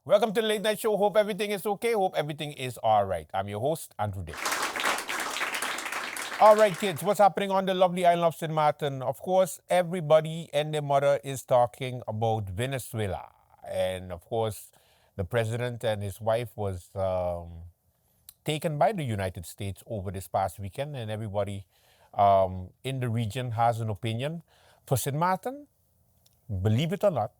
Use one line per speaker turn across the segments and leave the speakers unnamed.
Welcome to the Late Night Show. Hope everything is okay. Hope everything is all right. I'm your host, Andrew Day. All right, kids, what's happening on the lovely island of St. Martin? Of course, everybody and their mother is talking about Venezuela. And of course, the president and his wife was taken by the United States over this past weekend, and everybody in the region has an opinion. For St. Martin, believe it or not,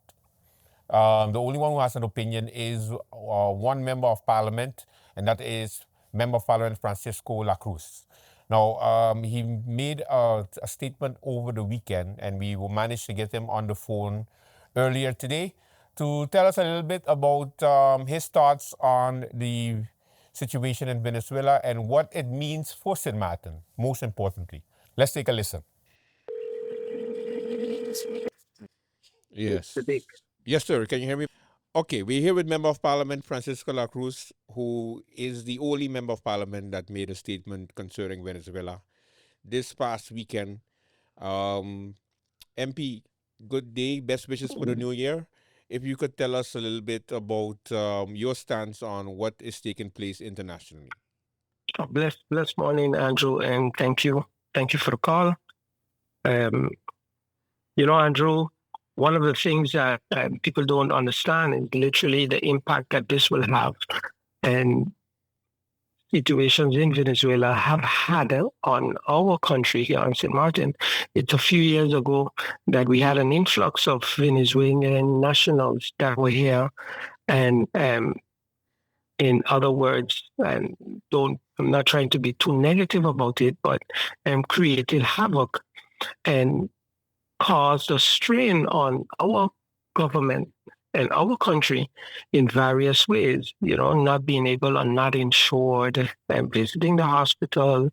the only one who has an opinion is one member of parliament, and that is Member of Parliament Francisco Lacroes. Now, he made a statement over the weekend, and we managed to get him on the phone earlier today to tell us a little bit about his thoughts on the situation in Venezuela and what it means for St. Martin, most importantly. Let's take a listen. Yes. Yes, sir. Can you hear me? Okay, we're here with Member of Parliament Francisco Lacroes, who is the only Member of Parliament that made a statement concerning Venezuela this past weekend. MP, good day. Best wishes for the new year. If you could tell us a little bit about your stance on what is taking place internationally.
Blessed morning, Andrew, and thank you. Thank you for the call. Andrew, one of the things that people don't understand is literally the impact that this will have. And situations in Venezuela have had on our country here in St. Martin. It's a few years ago that we had an influx of Venezuelan nationals that were here. And in other words, and I'm not trying to be too negative about it, but created havoc and caused a strain on our government and our country in various ways, not being able or not insured, visiting the hospital,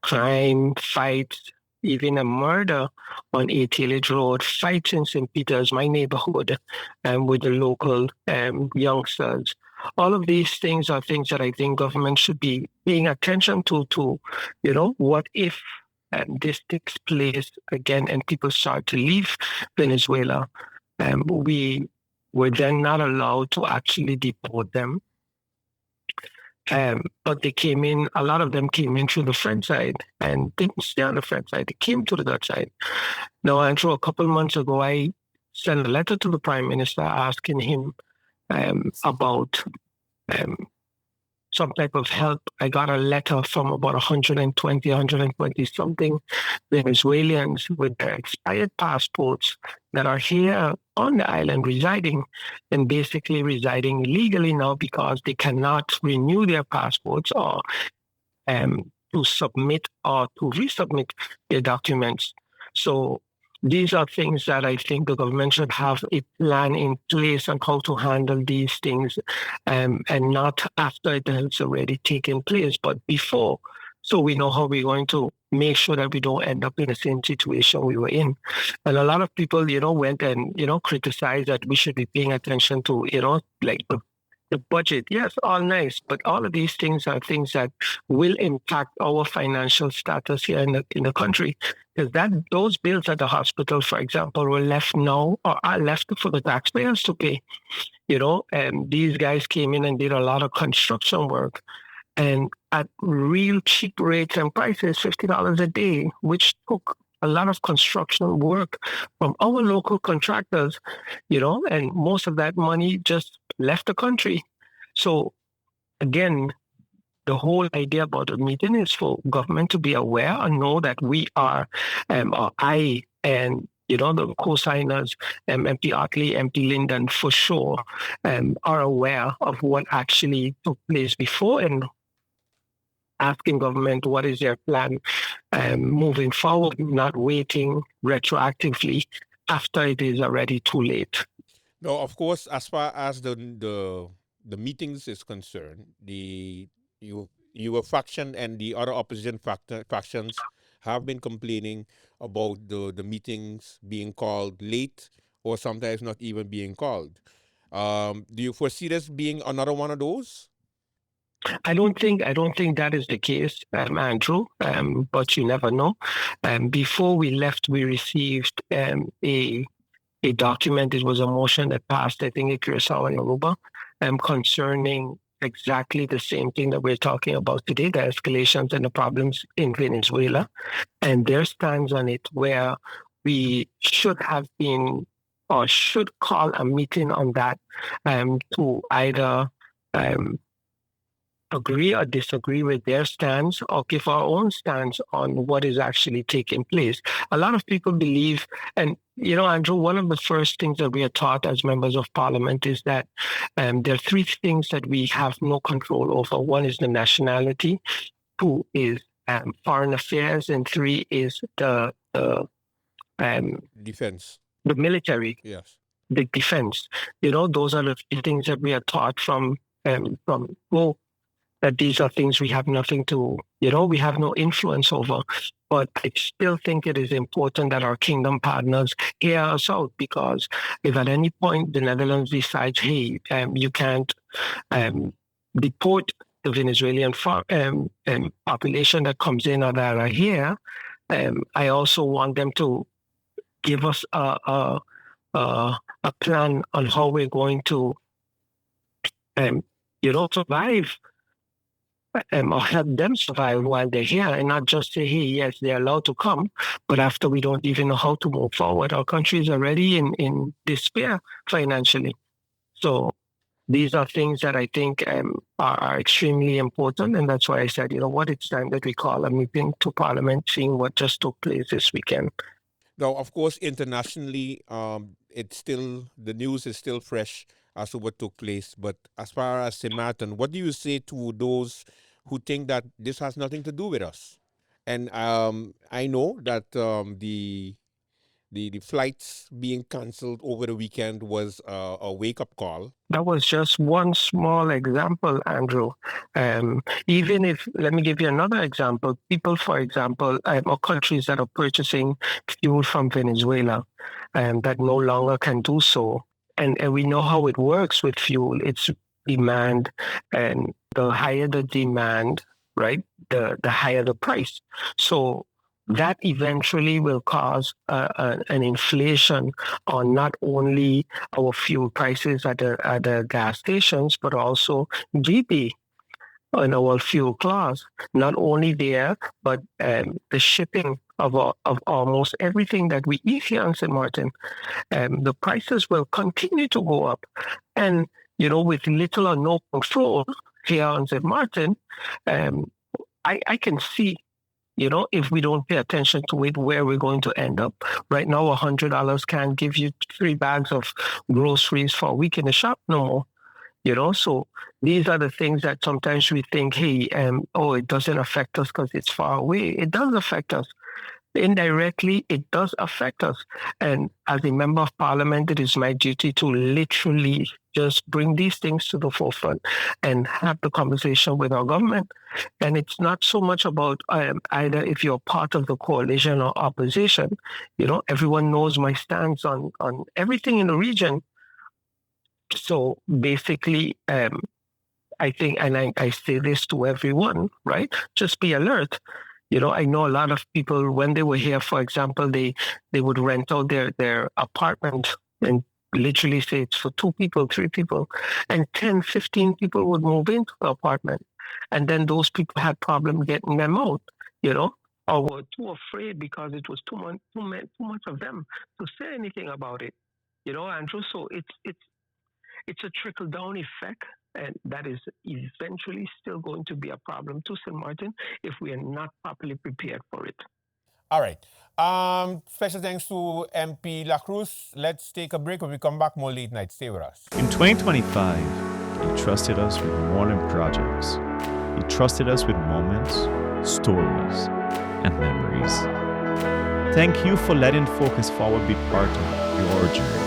crime, fights, even a murder on 8 Road, fights in St. Peter's, my neighborhood, with the local youngsters. All of these things are things that I think government should be paying attention to, what if this takes place again and people start to leave Venezuela, we were then not allowed to actually deport them. But they came in, a lot of them came in through the French side and didn't stay on the French side. They came to the Dutch side. Now, Andrew, a couple of months ago, I sent a letter to the Prime Minister asking him about some type of help. I got a letter from about 120 something Venezuelans with their expired passports that are here on the island residing and basically residing illegally now because they cannot renew their passports or to submit or to resubmit their documents. So these are things that I think the government should have a plan in place on how to handle these things, and not after it has already taken place, but before. So we know how we're going to make sure that we don't end up in the same situation we were in. And a lot of people, went and, criticized that we should be paying attention to, like the budget. Yes, all nice, but all of these things are things that will impact our financial status here in the country. Because those bills at the hospital, for example, were left now or are left for the taxpayers to pay. And these guys came in and did a lot of construction work, and at real cheap rates and prices, $50 a day, which took a lot of construction work from our local contractors, and most of that money just left the country. So again, the whole idea about the meeting is for government to be aware and know that we are, or I and the co-signers, MP Otley, MP Linden, for sure, are aware of what actually took place before and asking government what is their plan moving forward, not waiting retroactively after it is already too late.
No, of course, as far as the meetings is concerned, your faction and the other opposition factions have been complaining about the meetings being called late or sometimes not even being called. Do you foresee this being another one of those?
I don't think that is the case, Andrew. But you never know. Before we left, we received a a document. It was a motion that passed, I think, in Curacao and Aruba, concerning exactly the same thing that we're talking about today, the escalations and the problems in Venezuela. And their stance on it, where we should have been or should call a meeting on that to either um, agree or disagree with their stance or give our own stance on what is actually taking place. A lot of people believe, and Andrew, one of the first things that we are taught as members of parliament is that there are three things that we have no control over. One is the nationality, two is foreign affairs, and three is
defense,
the military,
yes,
the defense. Those are the things that we are taught from that these are things we have nothing to, we have no influence over. But I still think it is important that our kingdom partners hear us out, because if at any point the Netherlands decides, hey, you can't deport the Venezuelan population that comes in or that are here, I also want them to give us a plan on how we're going to, survive or help them survive while they're here, and not just say, hey, yes, they're allowed to come, but after we don't even know how to move forward. Our country is already in despair financially. So these are things that I think are extremely important, and that's why I said, it's time that we call a meeting to Parliament, seeing what just took place this weekend.
Now, of course, internationally, it's still, the news is still fresh as to what took place. But as far as St. Martin, what do you say to those who think that this has nothing to do with us? And I know that the flights being canceled over the weekend was a wake-up call.
That was just one small example, Andrew. Even if, let me give you another example. People, for example, or countries that are purchasing fuel from Venezuela that no longer can do so. And we know how it works with fuel. It's demand, and the higher the demand, right, the higher the price. So that eventually will cause an inflation on not only our fuel prices at the gas stations, but also GP in our fuel class. Not only there, but the shipping of almost everything that we eat here in St. Martin, the prices will continue to go up. And, with little or no control here in St. Martin, I can see, if we don't pay attention to it, where we're going to end up. Right now, $100 can't give you 3 bags of groceries for a week in the shop no more. So these are the things that sometimes we think, hey, it doesn't affect us because it's far away. It does affect us. Indirectly, it does affect us. And as a member of parliament, it is my duty to literally just bring these things to the forefront and have the conversation with our government. And it's not so much about either if you're part of the coalition or opposition. Everyone knows my stance on everything in the region. So basically, I think, and I say this to everyone, right? Just be alert. I know a lot of people, when they were here, for example, they would rent out their apartment and literally say it's for 2 people, 3 people, and 10, 15 people would move into the apartment. And then those people had problem getting them out, or were too afraid because it was too much of them to say anything about it, Andrew. So it's a trickle-down effect, and that is eventually still going to be a problem to St. Martin if we are not properly prepared for it.
All right. Special thanks to MP Lacroes. Let's take a break. When we come back, more late night. Stay with us.
In 2025, you trusted us with more than projects. You trusted us with moments, stories, and memories. Thank you for letting Focus Forward be part of your journey.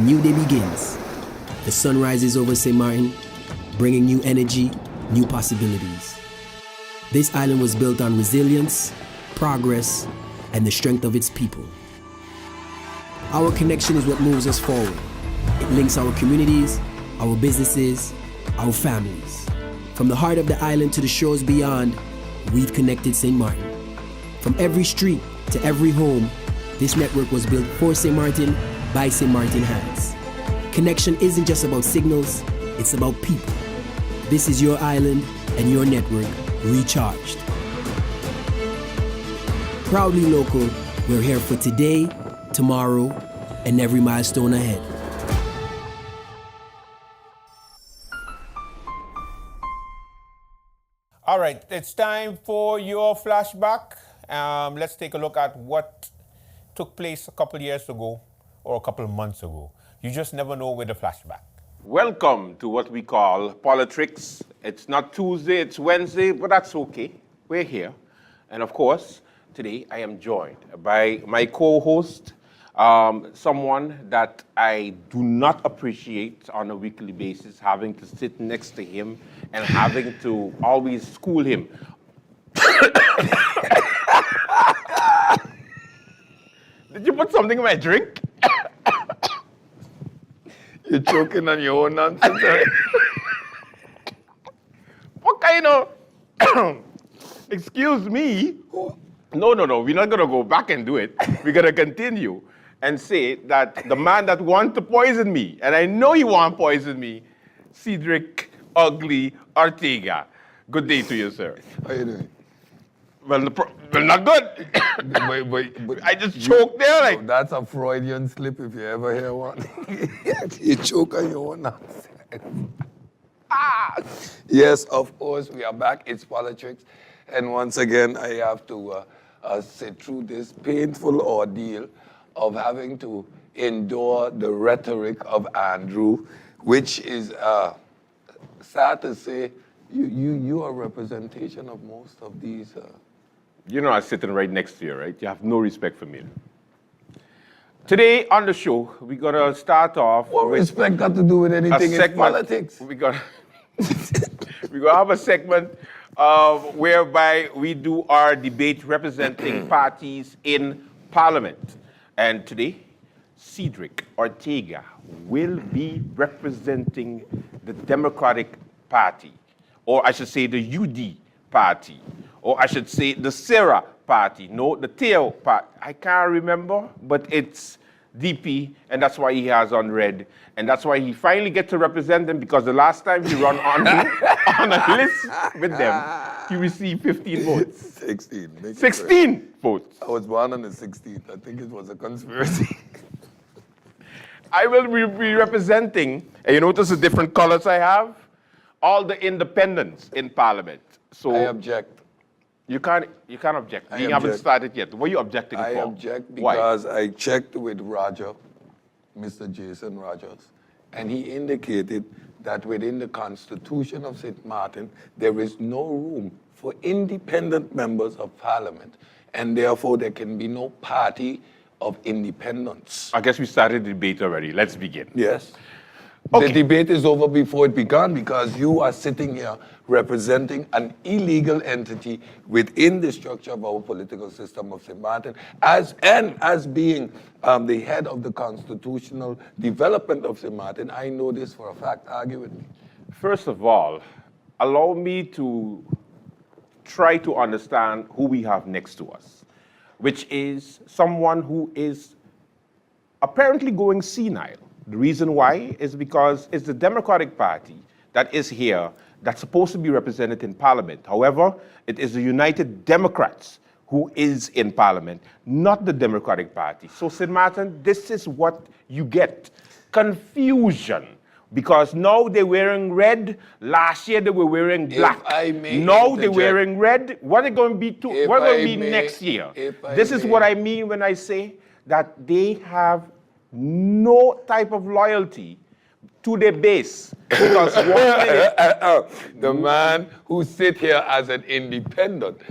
new day begins. The sun rises over St. Martin, bringing new energy, new possibilities. This island was built on resilience, progress, and the strength of its people. Our connection is what moves us forward. It links our communities, our businesses, our families. From the heart of the island to the shores beyond, we've connected St. Martin. From every street to every home, this network was built for St. Martin by St. Martin hands. Connection isn't just about signals, it's about people. This is your island and your network recharged. Proudly local, we're here for today, tomorrow, and every milestone ahead.
All right, it's time for your flashback. Let's take a look at what took place a couple years ago or a couple of months ago. You just never know with a flashback. Welcome to what we call Politics. It's not Tuesday, it's Wednesday, but that's okay. We're here. And of course, today I am joined by my co-host, someone that I do not appreciate on a weekly basis, having to sit next to him and having to always school him. Did you put something in my drink?
You're choking on your own nonsense.
What kind of... Excuse me? No, we're not going to go back and do it. We're going to continue and say that the man that wanted to poison me, and I know he want to poison me, Cedric Ugly Ortega. Good day to you, sir.
How you doing?
Well, not good.
but
I just choked there like...
No, that's a Freudian slip if you ever hear one. You choke on your own nonsense. Yes, of course, we are back. It's Politics. And once again, I have to sit through this painful ordeal of having to endure the rhetoric of Andrew, which is sad to say, you are a representation of most of these.
You know I'm sitting right next to you, right? You have no respect for me. Today on the show, we're going to start off
What respect got to do with anything in politics?
We're going to have a segment whereby we do our debate representing parties in Parliament. And today, Cedric Ortega will be representing the Democratic Party, or I should say the UD Party, or I should say the Sarah Party. No, the Teo Party. I can't remember, but it's DP, and that's why he has on red. And that's why he finally gets to represent them, because the last time he ran on a list with them, he received 15 votes.
16.
16 votes.
I was born on the 16th. I think it was a conspiracy.
I will be representing, and you notice the different colors I have? All the independents in Parliament. So
I object.
You can't object. We haven't started yet. What are you objecting for?
I object because I checked with Roger, Mr. Jason Rogers, and he indicated that within the Constitution of St. Martin, there is no room for independent members of Parliament, and therefore there can be no party of independence.
I guess we started the debate already. Let's begin.
Yes.
Okay.
The debate is over before it began because you are sitting here representing an illegal entity within the structure of our political system of St. Martin, as being the head of the constitutional development of St. Martin. I know this for a fact. Argue with me.
First of all, allow me to try to understand who we have next to us, which is someone who is apparently going senile. The reason why is because it's the Democratic Party that is here that's supposed to be represented in Parliament. However, it is the United Democrats who is in Parliament, not the Democratic Party. So, St. Martin, this is what you get. Confusion. Because now they're wearing red. Last year they were wearing black. Now they're wearing red. What are they going to be next year? This is what I mean when I say that they have no type of loyalty to their base. Because
the man who sit here as an independent,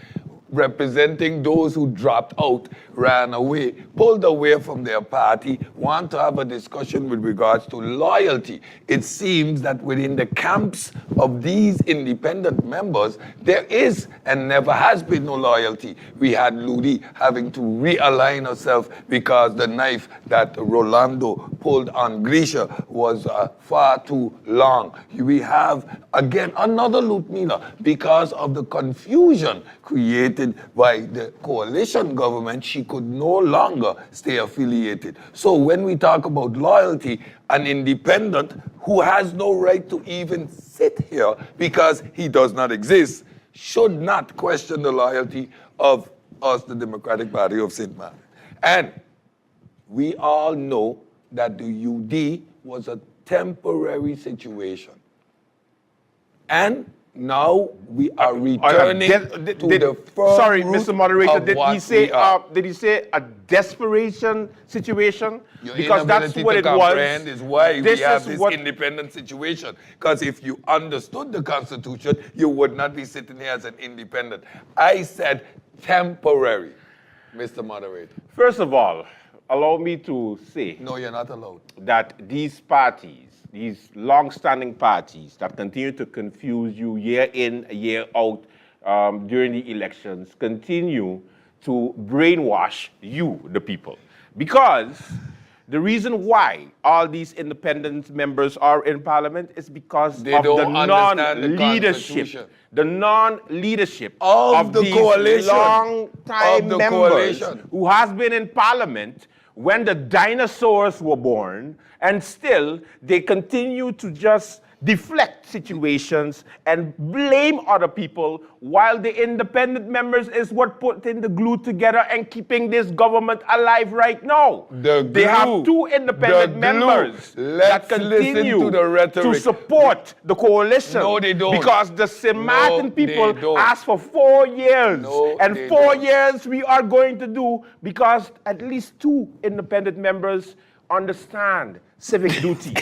representing those who dropped out, ran away, pulled away from their party, want to have a discussion with regards to loyalty. It seems that within the camps of these independent members, there is and never has been no loyalty. We had Ludi having to realign herself because the knife that Rolando pulled on Grisha was far too long. We have, again, another Ludmila because of the confusion created by the coalition government. She could no longer stay affiliated. So when we talk about loyalty, an independent who has no right to even sit here because he does not exist should not question the loyalty of us, the Democratic Party of St. Martin. And we all know that the UD was a temporary situation. And now we are returning to the firm
Sorry,
root
Mr. Moderator,
of
did
what
he say
we are.
did he say a desperation situation?
Your
Because that's
inability
what
to
it
comprehend
was.
is why we have
is
this
what-
independent situation. Because if you understood the Constitution, you would not be sitting here as an independent. I said temporary, Mr. Moderator.
First of all, allow me to say
No, you're not allowed.
that these parties, these long-standing parties that continue to confuse you year in, year out during the elections, continue to brainwash you, the people. Because the reason why all these independent members are in parliament is because
They
of the
don't understand the
non-leadership.
Constitution.
The non-leadership
Of the
these
coalition.
long-time
Of the
members
coalition.
who has been in parliament when the dinosaurs were born, and still they continue to just deflect situations and blame other people, while the independent members is what putting the glue together and keeping this government alive right now. They have two independent members that continue
listen to the rhetoric.
to support the coalition.
No, they don't.
Because the St. Martin
they
people
don't.
asked for 4 years.
No,
and
they
4
don't.
years we are going to do because at least 2 independent members understand civic duty.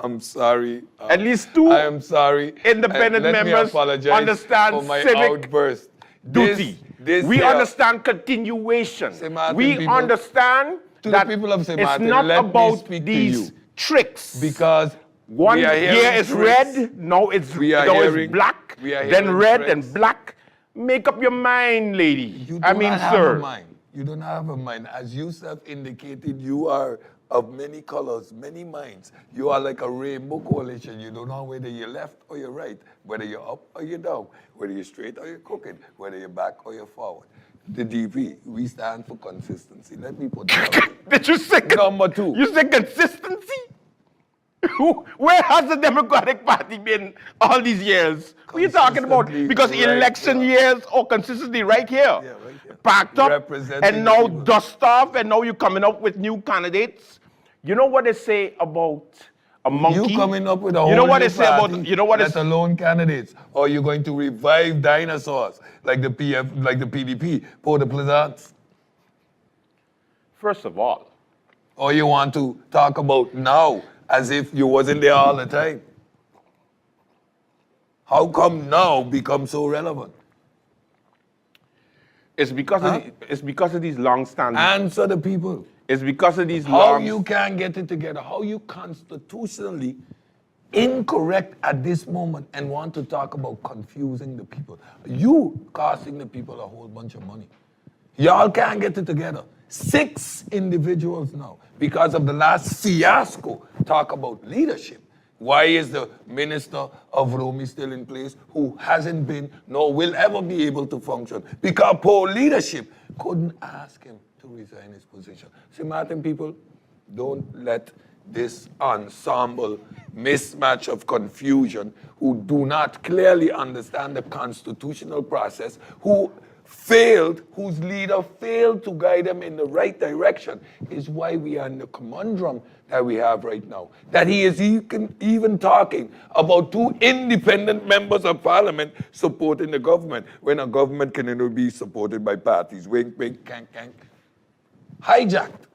I'm sorry.
At least 2
I am sorry.
independent
Let me
members
apologize
understand
for my
civic
outburst.
duty. We
here-
understand continuation.
St. Martin
We
people-
understand
To the
that
people of St.
it's
Martin,
not
let me
about
speak to
these
you.
tricks.
Because
One
we are
year
hearing
is
tricks.
red, now it's
We are
now it's
hearing-
black,
we are
then
hearing
red
tricks.
and black. Make up your mind, lady.
You do
I mean,
not have
sir.
a mind. You don't have a mind. As you self indicated, you are of many colors, many minds. You are like a rainbow coalition. You don't know whether you're left or you're right, whether you're up or you're down, whether you're straight or you're crooked, whether you're back or you're forward. The DP, we stand for consistency. Let me put that out.
Did you say
Number 2.
You say consistency? Where has the Democratic Party been all these years? What are you talking about?
Consistently
Because
right
election
here.
years or consistency right here.
Yeah, right here.
Packed up
Representing
and now
the people.
dust off and now you're coming up with new candidates. You know what they say about a monkey?
You coming up with a whole
You know what
new
they say about,
party,
you know what
let
they
alone candidates. Or you're going to revive dinosaurs like the PDP, Port de Plaisance.
First of all,
Or you want to talk about now as if you wasn't there all the time. How come now become so relevant?
it's because it's because of these long-standing.
Answer the people.
It's because of these
How
long.
you can get it together, how you constitutionally incorrect at this moment and want to talk about confusing the people. You costing the people a whole bunch of money. Y'all can't get it together. 6 individuals now, because of the last fiasco, talk about leadership. Why is the Minister of Romy still in place who hasn't been nor will ever be able to function? Because poor leadership couldn't ask him to resign his position. See, Martin people, don't let this ensemble mismatch of confusion who do not clearly understand the constitutional process, whose leader failed to guide them in the right direction, is why we are in the conundrum that we have right now. That he is even talking about 2 independent members of parliament supporting the government, when a government can only be supported by parties. Wink, wink, kank, kank. Hijacked.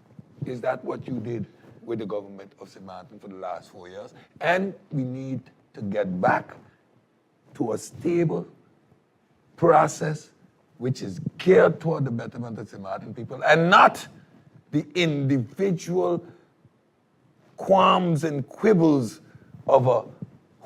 Is that what you did with the government of St. Martin for the last 4 years? And we need to get back to a stable process which is geared toward the betterment of St. Martin people and not the individual qualms and quibbles of a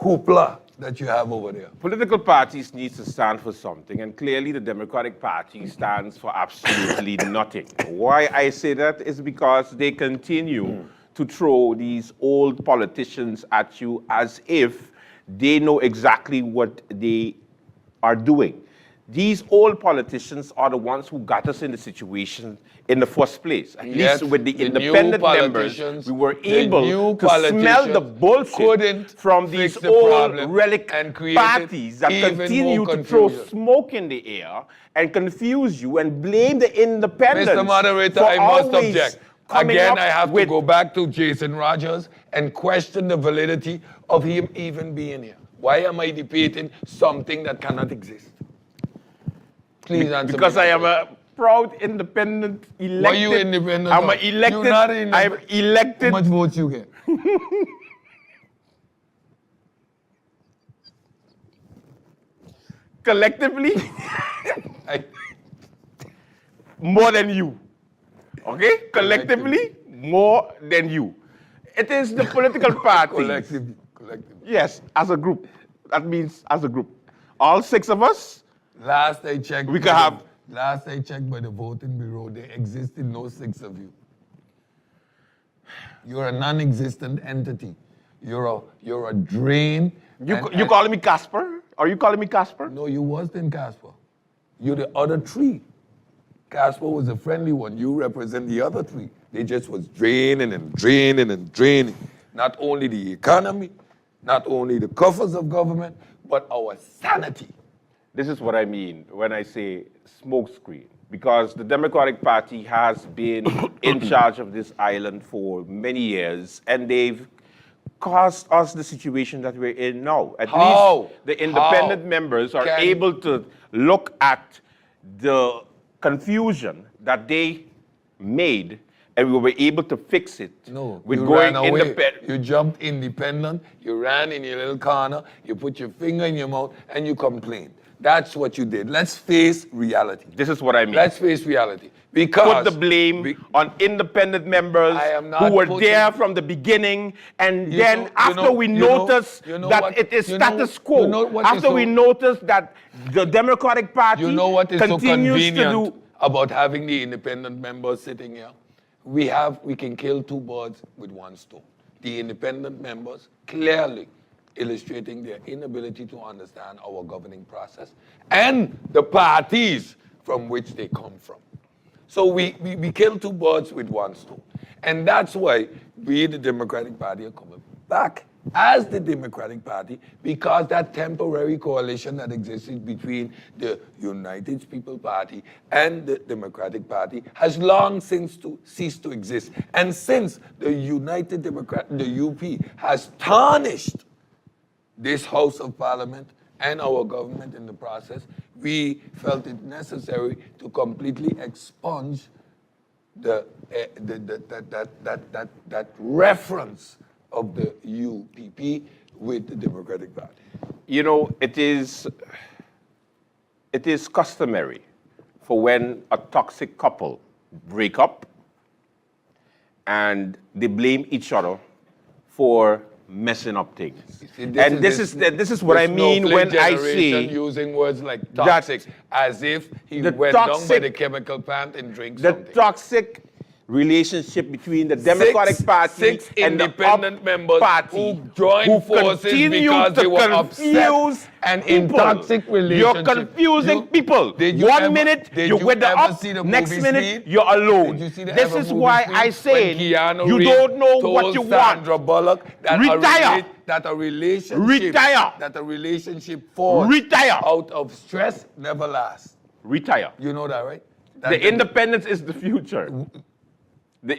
hoopla that you have over there.
Political parties need to stand for something, and clearly the Democratic Party stands for absolutely nothing. Why I say that is because they continue to throw these old politicians at you as if they know exactly what they are doing. These old politicians are the ones who got us in the situation in the first place. At least with the independent members, we were able to smell the bullshit from these old relic parties that continue to throw smoke in the air and confuse you and blame the independents.
Mr. Moderator, I must object. Again, I have to go back to Jason Rogers and question the validity of him even being here. Why am I debating something that cannot exist? Please answer
because
me.
I am a proud independent elected.
Why are you independent?
I'm elected.
You're not independent.
I'm elected.
How much votes you get?
Collectively, more than you. Okay? Collectively, more than you. It is the political parties.
Collectively.
Yes, as a group. That means as a group. All 6 of us.
Last I checked, Last I checked by the voting bureau, there existed no 6 of you. You're a non-existent entity. You're a drain.
You calling me Casper? Are you calling me Casper?
No, you wasn't Casper. You're the other 3. Casper was a friendly one. You represent the other 3. They just was draining and draining and draining. Not only the economy, not only the coffers of government, but our sanity.
This is what I mean when I say smokescreen, because the Democratic Party has been in charge of this island for many years, and they've caused us the situation that we're in now. At least the independent members are able to look at the confusion that they made, and we were able to fix it.
No,
with
you
going
ran away.
independent.
You jumped independent, you ran in your little corner, you put your finger in your mouth, and you complained. That's what you did. Let's face reality.
This is what I mean.
Let's face reality. Because
put the blame on independent members who were there from the beginning, and then after we notice that it is status quo, after we notice that the Democratic Party
continues
so convenient
to do about having the independent members sitting here. We can kill 2 birds with 1 stone. The independent members clearly illustrating their inability to understand our governing process and the parties from which they come from. So we kill 2 birds with 1 stone. And that's why we, the Democratic Party, are coming back as the Democratic Party, because that temporary coalition that existed between the United People Party and the Democratic Party has long since ceased to exist. And since the United Democrat, the UP, has tarnished this House of Parliament and our government in the process, we felt it necessary to completely expunge that reference of the UPP with the Democratic Party.
You know, it is customary for when a toxic couple break up and they blame each other for messing up things.
See,
this is what I mean when I say
using words like toxic, as if he went down by the chemical plant and drank something.
The toxic relationship between the Democratic Party and the independent members
who joined forces because they were upset and in toxic relationship.
You're confusing people. 1 minute you're with the up, next minute you're alone. This is why I say you don't know what you want.
Bullock
retire.
That a relationship forged out of stress never lasts.
Retire.
You know that, right?
The independence is the future. The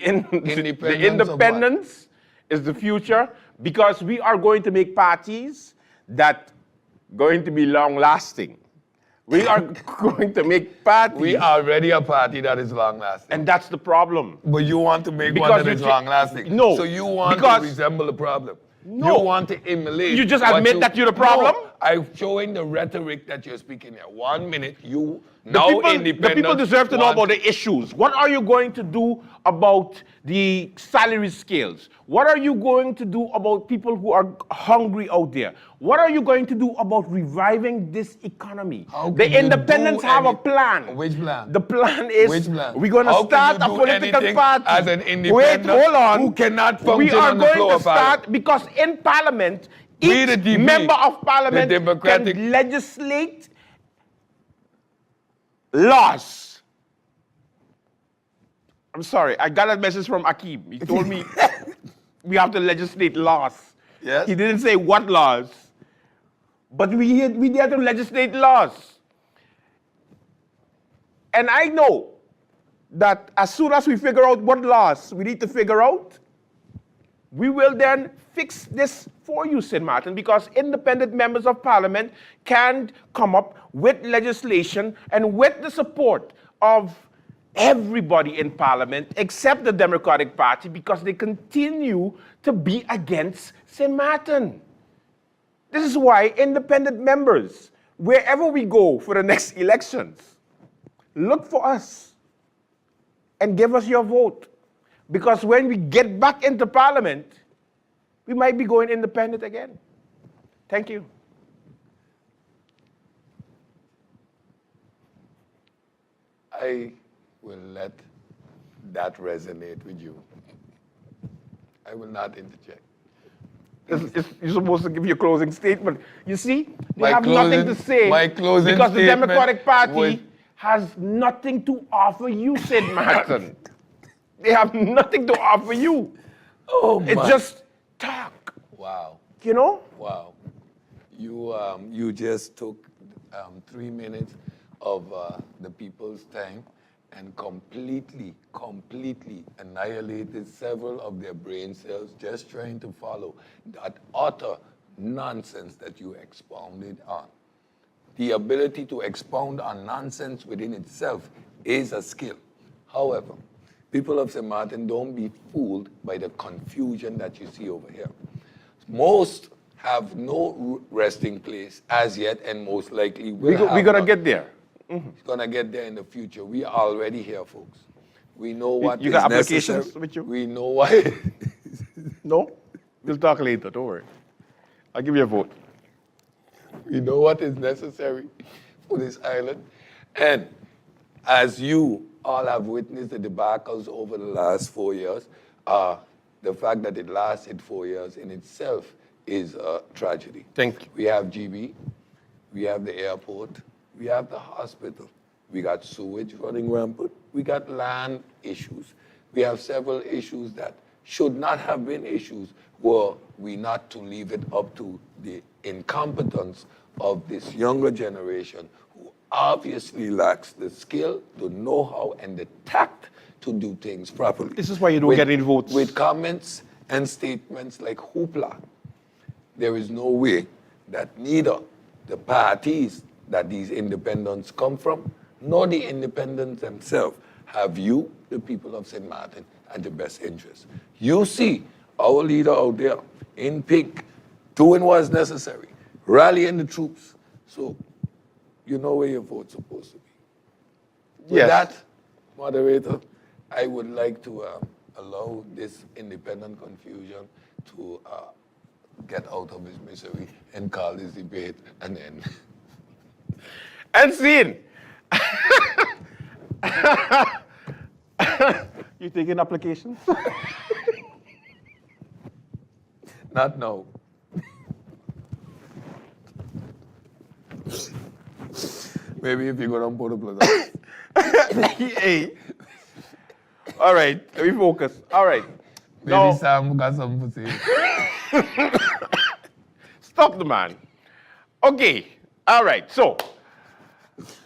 independence is the future, because we are going to make parties that going to be long-lasting. We are going to make parties.
We are already a party that is long-lasting.
And that's the problem.
But you want to make one that is long-lasting.
No.
So you want to resemble the problem.
No.
You want to emulate.
You just admit that you're the problem?
No, I'm showing the rhetoric that you're speaking here. 1 minute, you
The
now
people,
independent.
the people deserve to know
want-
about the issues. What are you going to do about the salary scales? What are you going to do about people who are hungry out there? What are you going to do about reviving this economy?
How
The
can you
independents
do
have a
any-
plan.
Which plan?
The plan is
Which plan?
we're going to
How can
start
you
a
do
political
anything
party.
as an
Wait,
independent
hold on.
who cannot
We
function
are
on the
going
floor
to
of Parliament?
start because in Parliament,
We
each
the DP,
member of Parliament
the Democratic-
can legislate laws. I'm sorry, I got a message from Akeem. He told me we have to legislate laws.
Yes.
He didn't say what laws, but we had to legislate laws. And I know that as soon as we figure out what laws we need to figure out, we will then fix this for you, St. Martin, because independent members of parliament can come up with legislation and with the support of everybody in parliament except the Democratic Party because they continue to be against St. Martin. This is why independent members, wherever we go for the next elections, look for us and give us your vote. Because when we get back into parliament, we might be going independent again. Thank you.
I will let that resonate with you. I will not interject.
You're supposed to give your closing statement. You see, they
My
have nothing to
closing-
say
my closing
because the
statement
Democratic Party
would-
has nothing to offer you, St. Martin. They have nothing to offer you.
Oh,
It's
my.
just talk,
Wow.
you know?
Wow. You just took 3 minutes of the people's time and completely annihilated several of their brain cells just trying to follow that utter nonsense that you expounded on. The ability to expound on nonsense within itself is a skill. However, people of St. Martin, don't be fooled by the confusion that you see over here. Most have no resting place as yet, and most likely will have
We're going to
none.
get there.
It's going to get there in the future. We are already here, folks. We know what
You
is
got applications
necessary.
with you?
We know why.
No? We'll talk later, don't worry. I'll give you a vote.
We know what is necessary for this island. And as you all have witnessed the debacles over the last 4 years, the fact that it lasted 4 years in itself is a tragedy.
Thank you.
We have GB, we have the airport, we have the hospital, we got sewage running rampant, we got land issues. We have several issues that should not have been issues were we not to leave it up to the incompetence of this younger generation who obviously lacks the skill, the know-how, and the tact to do things properly.
This is why you don't get any votes.
With comments and statements like hoopla, there is no way that neither the parties that these independents come from, nor the independents themselves have you, the people of St. Martin, at the best interest. You see our leader out there in pink doing what is necessary, rallying the troops. So you know where your vote's supposed to be. With
Yes.
that, moderator, I would like to allow this independent confusion to get out of his misery and call this debate an end.
And scene. You taking applications?
Not now. Maybe if you go down Port Plaza.
Hey. All right, let me focus. All right.
Maybe
Now,
Sam got something to say.
stop the man. Okay. All right. So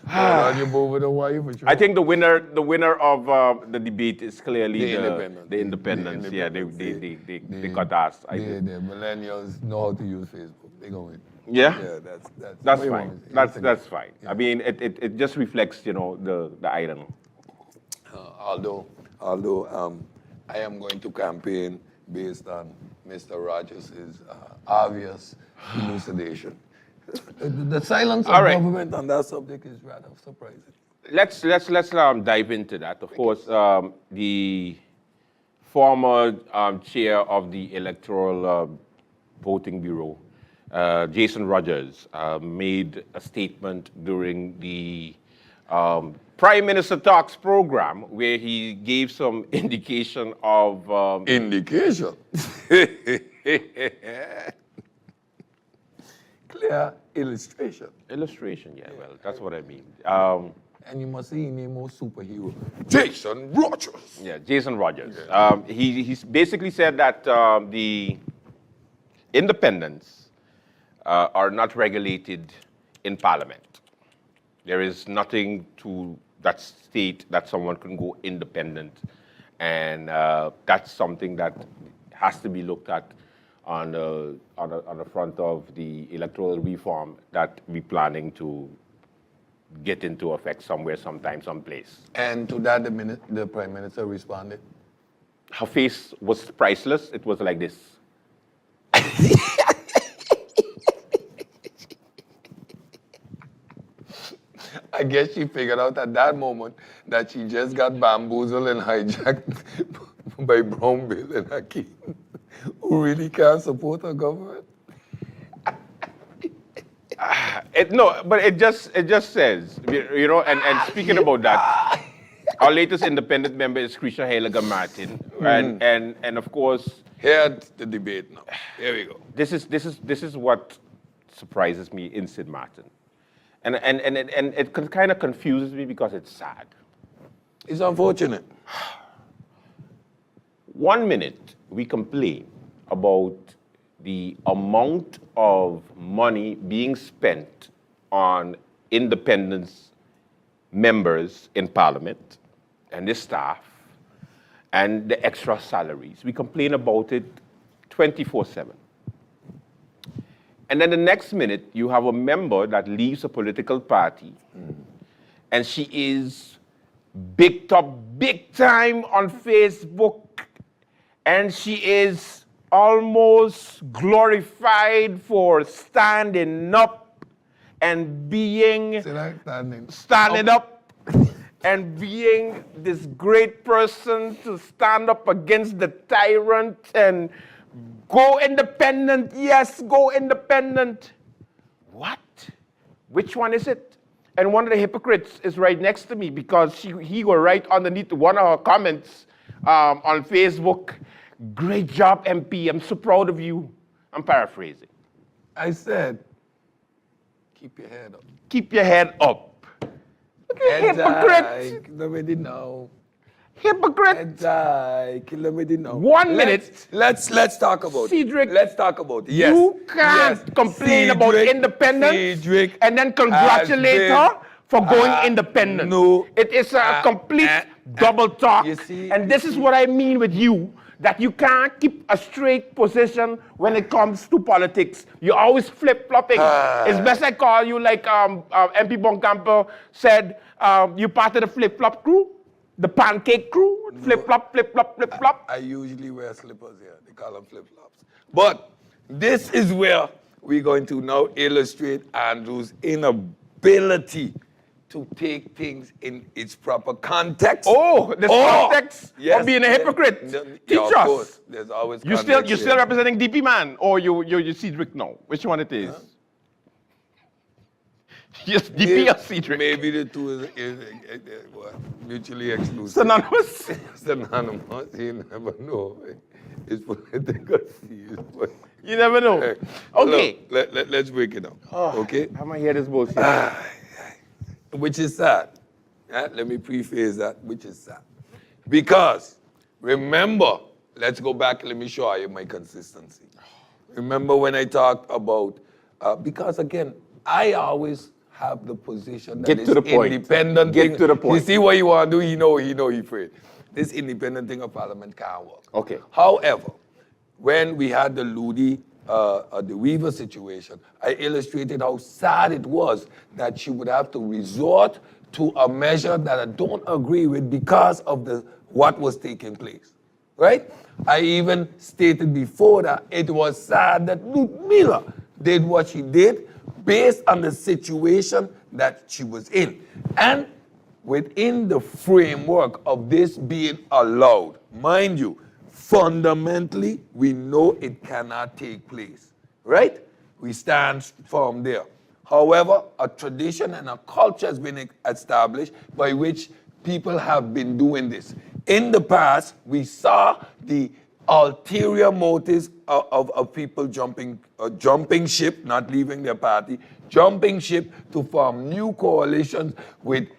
On your board with a wife for sure.
I think the winner of the debate is clearly
The independents.
The independents.
The
Yeah,
independents.
they got us. I
the
think.
millennials know how to use Facebook. They go in.
Yeah.
Yeah,
That's
what you
fine.
want to say.
That's fine.
Yeah.
I mean, it just reflects, the island.
Although I am going to campaign based on Mr. Rogers' obvious elucidation. The silence of
All right.
government on that subject is rather surprising.
Let's dive into that. Of course, the former chair of the Electoral Voting Bureau, Jason Rogers, made a statement during the Prime Minister Talks program where he gave some indication of
Indication. Clear illustration.
illustration. Yeah, well, that's what I mean.
And you must see name more superhero. Jason Rogers.
Yeah, Jason Rogers. He's basically said that the independents are not regulated in Parliament. There is nothing to that state that someone can go independent, and that's something that has to be looked at on the front of the electoral reform that we're planning to get into effect somewhere, sometime, someplace.
And to that, the Prime Minister responded.
Her face was priceless. It was like this.
I guess she figured out at that moment that she just got bamboozled and hijacked by Brown Bill and Hakeem, who really can't support her government.
But it just says, you know, and speaking about that, our latest independent member is Krisha Heilaga Martin, and of course,
Here's the debate now. Here we go.
this is what surprises me in Sid Martin, and it kind of confuses me because it's sad.
It's unfortunate.
1 minute we complain about the amount of money being spent on independence members in Parliament and the staff and the extra salaries. We complain about it 24/7. And then the next minute, you have a member that leaves a political party and she is big time on Facebook, and she is almost glorified for standing up and being standing up and being this great person to stand up against the tyrant and go independent. Yes, go independent. What? Which one is it? And one of the hypocrites is right next to me because he will write underneath one of her comments on Facebook, "Great job, MP. I'm so proud of you." I'm paraphrasing.
I said, keep your head up.
Keep your head up. Look at hypocrite.
Nobody know.
Hypocrite.
1
minute.
Let's talk about
Cedric,
it. Let's talk about it. Yes.
You can't complain about
Cedric,
independence
Cedric
and then congratulate her for going independent.
no,
It is a complete double talk.
you see-
And this is what I mean with you, that you can't keep a straight position when it comes to politics. You're always flip-flopping. It's best I call you like MP Bonkamper said, you part of the flip-flop crew, the pancake crew, flip-flop, flip-flop, flip-flop.
I usually wear slippers here. They call them flip-flops. But this is where we're going to now illustrate Andrew's inability to take things in its proper context.
Oh, there's context of being a hypocrite. Teach
of
us.
course, there's always
You're
context
still
here.
representing DP man, or you Cedric now? Which one it is? Yes, DP or Cedric?
Maybe the two is what, mutually exclusive.
Synonymous?
Synonymous. You never know. It's political seas.
You never know. Okay.
Look, let's break it down. Okay?
I'm gonna hear this bullshit.
Which is sad. Let me preface that, which is sad. Because, remember, let's go back, let me show you my consistency. Remember when I talked about, because again, I always have the position that
Get to the point.
independent
Get
thing.
to the point.
You see what you want to do, he know he afraid. This independent thing of Parliament can't work.
Okay.
However, when we had the Ludi, the Weaver situation, I illustrated how sad it was that she would have to resort to a measure that I don't agree with because of what was taking place, right? I even stated before that it was sad that Ludmilla did what she did, based on the situation that she was in. And within the framework of this being allowed, mind you, fundamentally, we know it cannot take place, right? We stand firm there. However, a tradition and a culture has been established by which people have been doing this. In the past, we saw the ulterior motives of people jumping ship, not leaving their party, jumping ship to form new coalitions with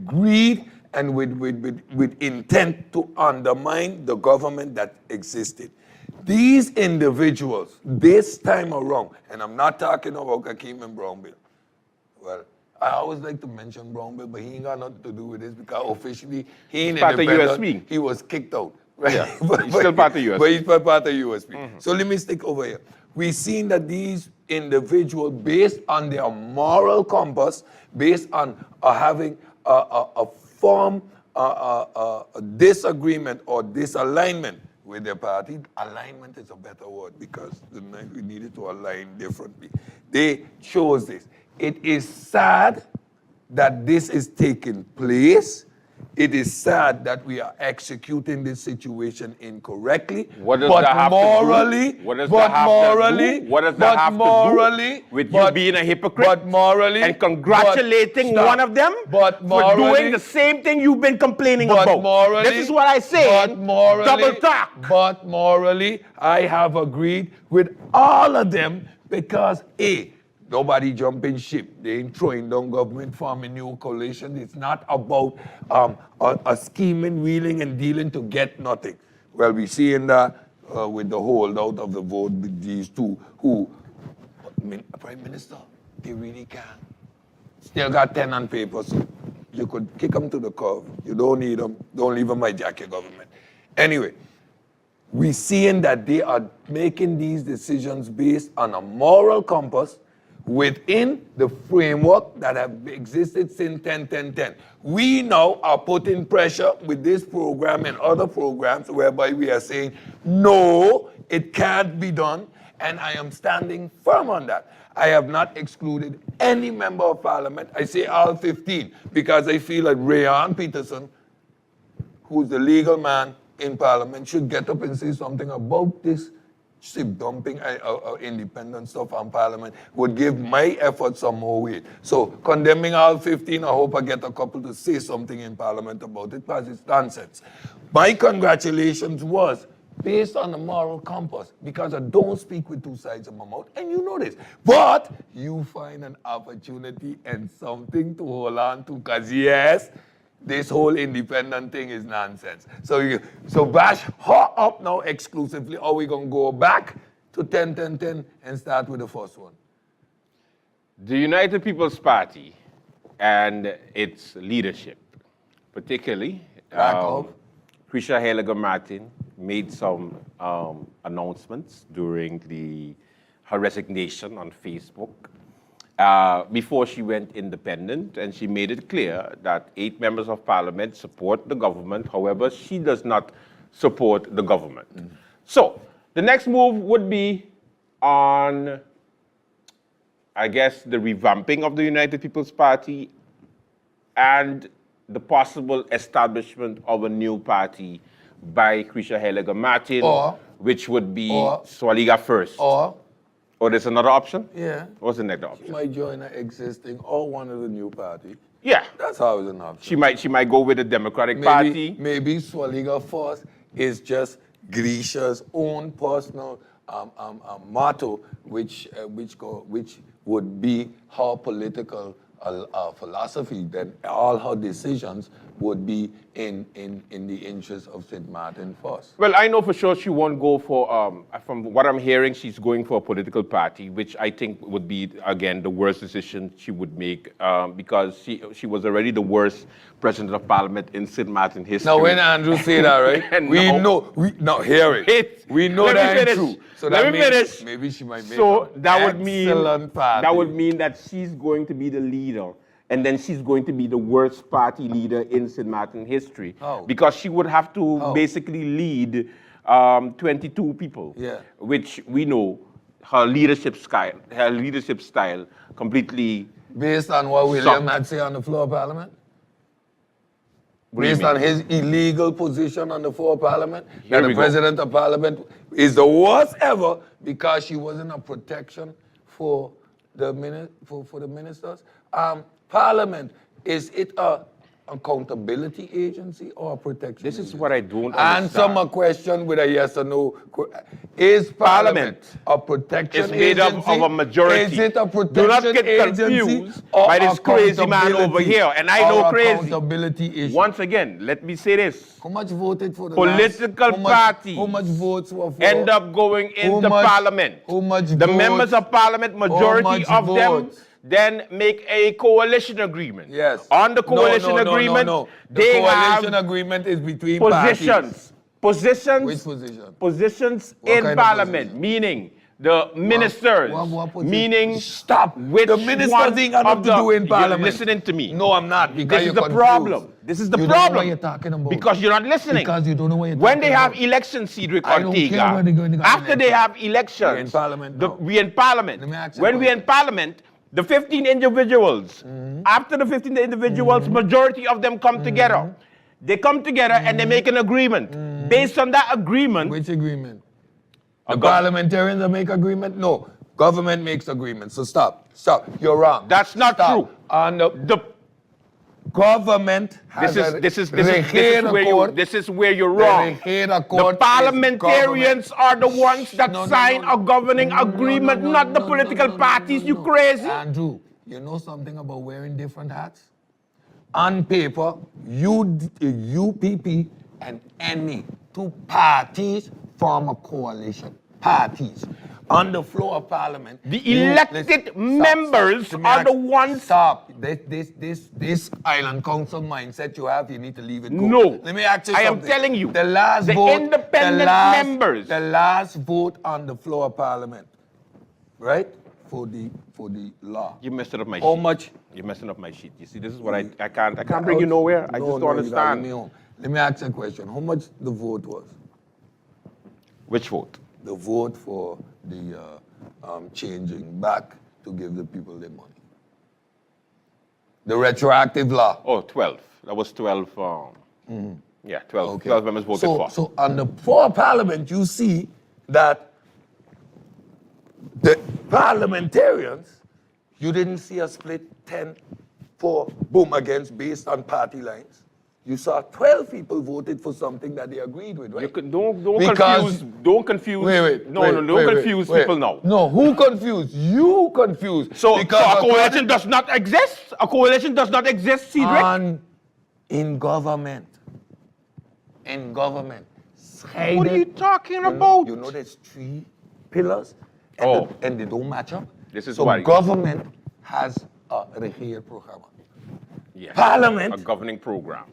greed and with intent to undermine the government that existed. These individuals, this time around, and I'm not talking about Hakeem and Brownbill. Well, I always like to mention Brownbill, but he ain't got nothing to do with this because officially he ain't
part of
independent.
USP.
He was kicked out. Right?
Yeah, he's still part of USP.
But he's part of USP. So let me stick over here. We've seen that these individuals, based on their moral compass, based on having a firm disagreement or disalignment with their party, alignment is a better word because we needed to align differently. They chose this. It is sad that this is taking place. It is sad that we are executing this situation incorrectly.
What does
but
that have
morally,
to do? What does
but
that have
morally,
to do? What does
but
that have
morally,
to do with
but,
you being a hypocrite?
But morally,
and congratulating
but,
one of them
but
for doing the same thing you've been complaining
but
about.
Morally,
this is what I say.
But morally,
double talk.
But morally, I have agreed with all of them because A, nobody jumping ship. They ain't throwing down government, forming new coalition. It's not about a scheming, wheeling, and dealing to get nothing. Well, we seeing that with the holdout of the vote with these two who, Prime Minister, they really can. Still got 10 on paper, so you could kick them to the curb. You don't need them. Don't leave them hijack your government. Anyway, we seeing that they are making these decisions based on a moral compass within the framework that have existed since 10-10-10. We now are putting pressure with this program and other programs whereby we are saying, no, it can't be done, and I am standing firm on that. I have not excluded any member of parliament. I say all 15 because I feel like Rayon Peterson, who's the legal man in parliament, should get up and say something about this ship dumping independent stuff on parliament would give my efforts some more weight. So condemning all 15, I hope I get a couple to say something in parliament about it because it's nonsense. My congratulations was based on the moral compass because I don't speak with two sides of my mouth, and you know this. But you find an opportunity and something to hold on to because yes, this whole independent thing is nonsense. So bash her up now exclusively, or we going to go back to 10-10-10 and start with the first one?
The United People's Party and its leadership, particularly Krisha Heliger-Martin, made some announcements during her resignation on Facebook. Before she went independent, and she made it clear that 8 members of parliament support the government. However, she does not support the government. So the next move would be on, I guess, the revamping of the United People's Party and the possible establishment of a new party by Krisha Heliger-Martin, which would be Swaliga first. Or there's another option?
Yeah.
What's the next option?
She might join an existing or one of the new party.
Yeah.
That's always an option.
She might go with the Democratic Party.
Maybe Swaliga first is just Grisha's own personal motto, which would be her political philosophy. Then all her decisions would be in the interest of St. Martin first.
Well, I know for sure she won't go for, from what I'm hearing, she's going for a political party, which I think would be, again, the worst decision she would make because she was already the worst president of parliament in St. Martin history.
Now, when Andrew say that, right, we know that ain't true. So
let me finish.
Maybe she might make
so
an
that would mean
party.
That would mean that she's going to be the leader. And then she's going to be the worst party leader in St. Martin history. Because she would have to basically lead 22 people, which we know her leadership style completely.
Based on what William
Sucked.
had said on the floor of Parliament?
What do you
Based
mean?
on his illegal position on the floor of Parliament?
Here
That
we
the
go.
President of Parliament is the worst ever because she wasn't a protection for the ministers? Parliament, is it a accountability agency or a protection
This is
agency?
what I don't
Answer
understand.
my question with a yes or no. Is Parliament a protection
It's made up
agency?
of a majority.
Is it a protection
Do not get
agency
confused
or
by this crazy man over
accountability?
here. And I
Or
know crazy.
accountability issue.
Once again, let me say this.
How much voted for the
Political
last,
parties
How much votes were for?
End up going into
much-
Parliament.
how much
The
votes-
members of Parliament, majority
much
of them,
votes?
then make a coalition agreement.
Yes.
On the coalition agreement,
No. The
they
coalition
have
agreement is between
positions. Positions.
Which position?
Positions
What
in
kind of
Parliament,
position?
meaning the ministers,
What position?
meaning
Stop.
which
The ministers
one
ain't got
of
nothing to do in
you're
Parliament.
listening to me.
No, I'm not. Because
This
you're
is the
confused.
problem. This is the
You don't know
problem.
what you're talking about.
Because you're not listening.
Because you don't know what you're
When they
talking
have
about.
elections, Cedric
I don't care
Ortega,
where they're going to go
after they
election.
have elections,
We're in Parliament now.
we in Parliament.
Let me ask you
When
a
we're in Parliament, the 15 individuals, after the 15 individuals, majority of them come together. They come together and they make an agreement. Based on that agreement,
Which agreement?
A
The
gov-
parliamentarians that make agreement? No. Government makes agreements. So stop. You're wrong.
that's not
Stop.
true.
And the government has
This is where you're wrong. The parliamentarians are the ones that sign a governing agreement, not the political parties. You crazy?
Andrew, you know something about wearing different hats? On paper, UPP and any two parties form a coalition. Parties. On the floor of Parliament,
The elected members
Let me
are
ask-
the ones.
Stop. This island council mindset you have, you need to leave it go.
No.
Let me ask you
I am
something.
telling you,
The last
the
vote.
independent members.
The last vote on the floor of Parliament, right? For the law.
You're messing up my
How
sheet.
much?
You're messing up my sheet. You see, this is what I can't bring you nowhere. I just don't
you gotta leave
understand.
me home. Let me ask you a question. How much the vote was?
Which vote?
The vote for the changing back to give the people their money. The retroactive law.
Oh, 12. That was 12. Yeah, 12.
Okay.
12 members voted for.
So on the floor of Parliament, you see that the parliamentarians, you didn't see a split 10-4, boom, against based on party lines. You saw 12 people voted for something that they agreed with, right?
You could, don't
Because-
confuse. Don't confuse.
Wait,
Don't confuse people now.
No, who confused? You confused.
So a
according-
coalition does not exist? A coalition does not exist, Cedric?
And in government.
What are you talking
You know-
about?
You know there's 3 pillars
Oh.
and they don't match up.
This is
so
why-
government has a regir program.
Yes.
Parliament.
A governing program.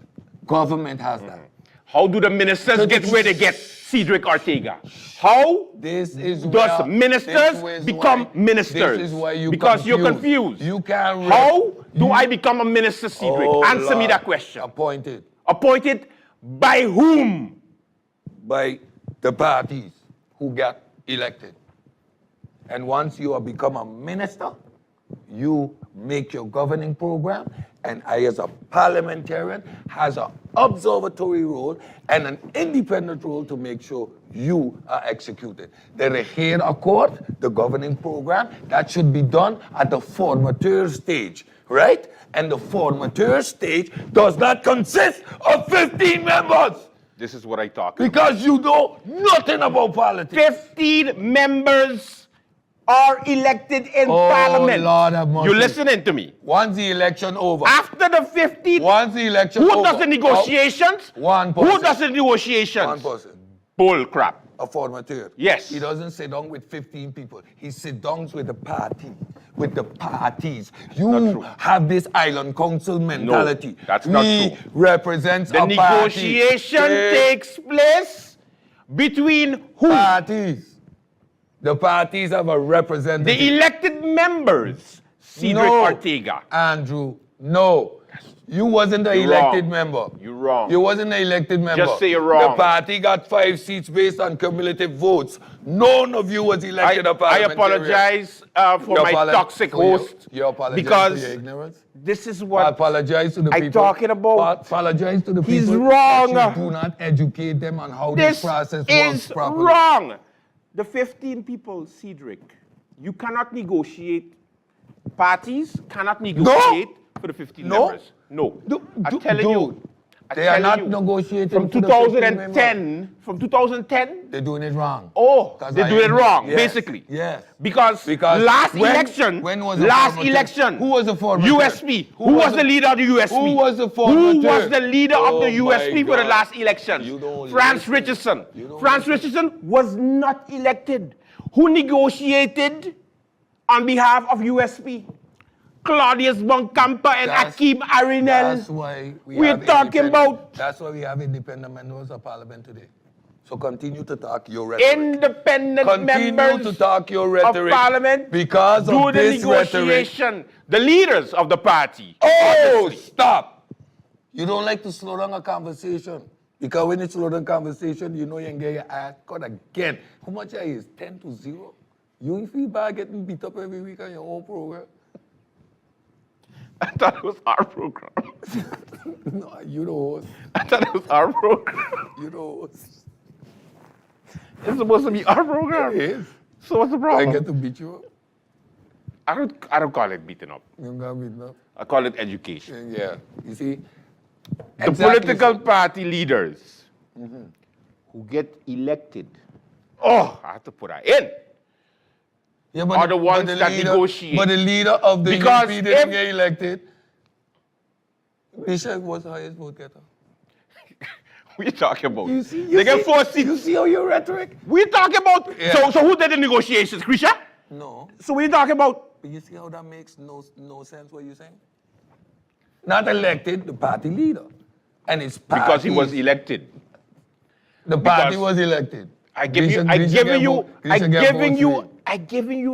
Government has that.
How do the ministers get where they get, Cedric Ortega? How
This is
does
where-
ministers
this is
become
why-
ministers?
This is why you
because you're confused.
You can't.
How do I become a minister, Cedric?
Oh,
Answer me
Lord.
that question.
Appointed
Appointed by whom?
by the parties who got elected. And once you have become a minister, you make your governing program, and I, as a parliamentarian, has an observatory role and an independent role to make sure you are executed. The Regeer Accord, the governing program, that should be done at the formateur stage, right? And the formateur stage does not consist of 15 members
This is what I talk about.
because you know nothing about politics.
15 members are elected in
Oh,
Parliament.
Lord have mercy.
You listening to me?
Once the election over.
After the 15,
Once the election
who
over.
does the negotiations?
One
Who
person.
does the negotiations?
One person.
Bull crap.
A formateur.
Yes.
He doesn't sit down with 15 people. He sits down with the party, with the parties.
Not
You
true.
have this island council mentality.
that's not
We
true.
represents
The
a party.
negotiation takes place between who?
Parties. The parties have a representative.
The elected members, Cedric
No.
Ortega.
Andrew, No. You wasn't an
You're
elected
wrong.
member.
You're wrong.
You wasn't an elected member.
Just say you're wrong.
The party got 5 seats based on cumulative votes. None of you was elected a
I
parliamentarian.
apologize for
You
my toxic host.
You apologize
because
for your ignorance?
this is
I
what
apologize to the
I'm
people.
talking about.
Apologize to the
He's
people.
wrong.
That you do not educate them on how this
This
process works
is
properly.
wrong. The 15 people, Cedric, you cannot negotiate. Parties cannot negotiate for the 15
No.
members. No. I'm
Dude,
telling you. I'm
they are not
telling you.
negotiating
From
for the 15
2010, from 2010,
They're doing it wrong.
oh,
'Cause
they're
I
doing it
am-
wrong,
yes,
basically.
Yes.
Because last election,
when was the
last
former
election,
third? Who was the former
USP.
third?
Who was the leader of the USP?
Who was the former
Who was
third?
the leader of the
Oh my
USP for the
God.
last election?
You don't
Franz
listen.
Richardson.
You don't
Franz
listen.
Richardson was not elected. Who negotiated on behalf of USP? Claudius Boncampa and Akeem Arinel.
That's why
We're
have
talking
independent-
about
That's why we have independent members of parliament today. So continue to talk your rhetoric.
independent
Continue
members
to talk your rhetoric
of parliament
because
do
of
the
this rhetoric.
negotiation. The leaders of the party.
Oh,
Honestly.
stop! You don't like to slow down a conversation. Because when you slow down conversation, you know you can get your ass cut again. How much is 10-0? You feel bad getting beat up every week on your own program?
I thought it was our program.
No, you the host.
I thought it was our program.
You the host.
It's supposed to be our program.
It is.
So what's the
I
problem?
get to beat you up.
I don't call it beating up.
You don't got beaten up.
I call it education.
Yeah. You see?
The political party leaders who get elected. Oh, I have to put that in.
Yeah,
are the ones that negotiate.
But the leader of the
Because
UP didn't
if-
get elected. Bishop was the highest vote getter.
What are you talking about?
You see,
they get 4 seats.
You see how your rhetoric?
We're talking about.
Yeah.
So who did the negotiations, Krisha?
No.
So what are you talking about?
But you see how that makes no sense what you're saying? Not elected, the party leader. And it's
Because he was
parties-
elected.
The party
because
was elected.
I giving you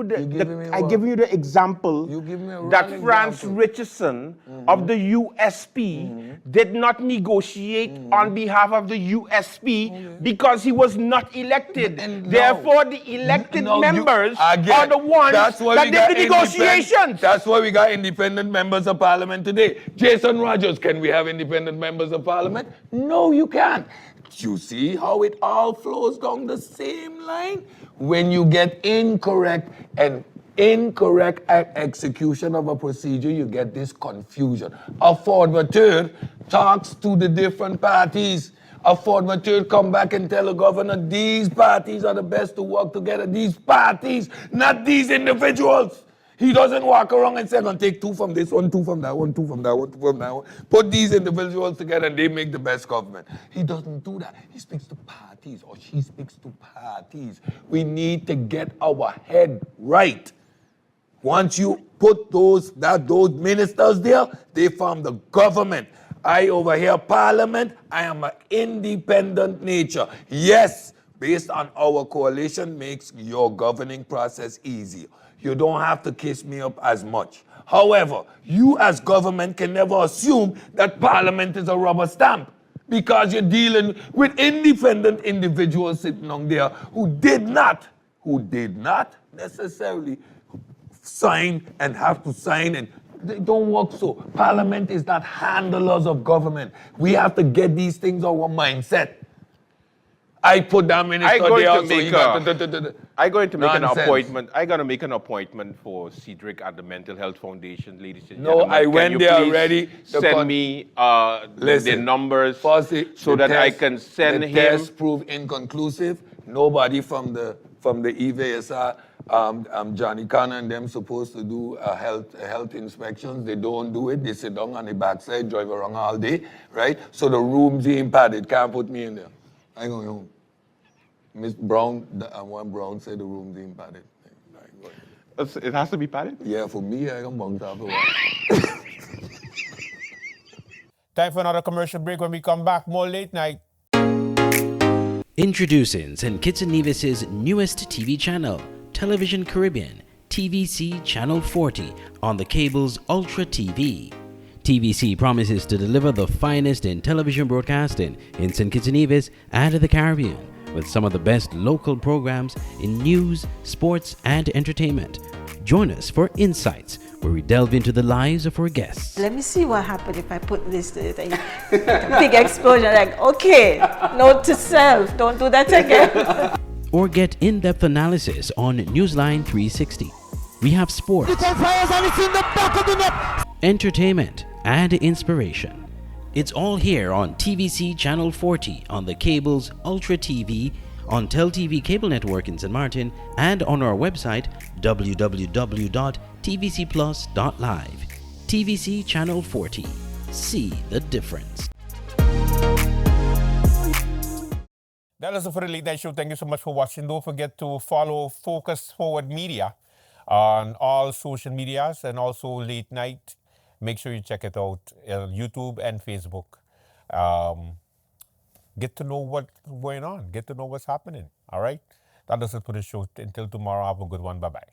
the example
You give me a
that
wrong
Franz
example.
Richardson of the USP did not negotiate on behalf of the USP because he was not elected.
And no.
Therefore, the elected
No,
members
again,
are the ones
that's why
that
we
did
got
the negotiations.
That's why we got independent members of parliament today. Jason Rogers, can we have independent members of parliament? No, you can't. You see how it all flows down the same line? When you get incorrect execution of a procedure, you get this confusion. A formateur talks to the different parties. A formateur come back and tell the governor, these parties are the best to work together. These parties, not these individuals. He doesn't walk around and say, I'm going to take 2 from this one, 2 from that one, 2 from that one, 2 from that one. Put these individuals together and they make the best government. He doesn't do that. He speaks to parties, or she speaks to parties. We need to get our head right. Once you put those ministers there, they form the government. I over here parliament, I am an independent nature. Yes, based on our coalition makes your governing process easier. You don't have to kiss me up as much. However, you as government can never assume that parliament is a rubber stamp because you're dealing with independent individuals sitting on there who did not necessarily sign and have to sign, and they don't work so. Parliament is not handlers of government. We have to get these things our mindset. I put that minister there so he got
I'm going to make an
Nonsense.
appointment. I'm going to make an appointment for Cedric at the Mental Health Foundation, ladies and
No,
gentlemen.
I
Can
went
you
there
please
already.
Send me their
Listen,
numbers
Firstly,
so
the
that I
test-
can send
the
him.
test proved inconclusive. Nobody from the EVSR, Johnny Connor and them supposed to do health inspections. They don't do it. They sit down on the backside, drive around all day, right? So the rooms ain't padded. Can't put me in there. I going home. Miss Brown, one Brown said the rooms ain't padded.
It has to be padded?
Yeah, for me, I can bounce after a while.
Time for another commercial break. When we come back, more late night.
Introducing St. Kitts and Nevis's newest TV channel, Television Caribbean, TVC Channel 40 on the cable's Ultra TV. TVC promises to deliver the finest in television broadcasting in St. Kitts and Nevis and the Caribbean, with some of the best local programs in news, sports, and entertainment. Join us for Insights, where we delve into the lives of our guests.
Let me see what happened if I put this to it. A big explosion, like, okay, note to self, don't do that again.
Or get in-depth analysis on Newsline 360. We have sports, entertainment, and inspiration. It's all here on TVC Channel 40 on the cable's Ultra TV, on Tel TV cable network in St. Martin, and on our website www.tvcplus.live. TVC Channel 40. See the difference.
That is it for the Late Night Show. Thank you so much for watching. Don't forget to follow Focus Forward Media on all social medias and also Late Night. Make sure you check it out on YouTube and Facebook. Get to know what's going on. Get to know what's happening. All right? That is it for the show. Until tomorrow, have a good one. Bye-bye.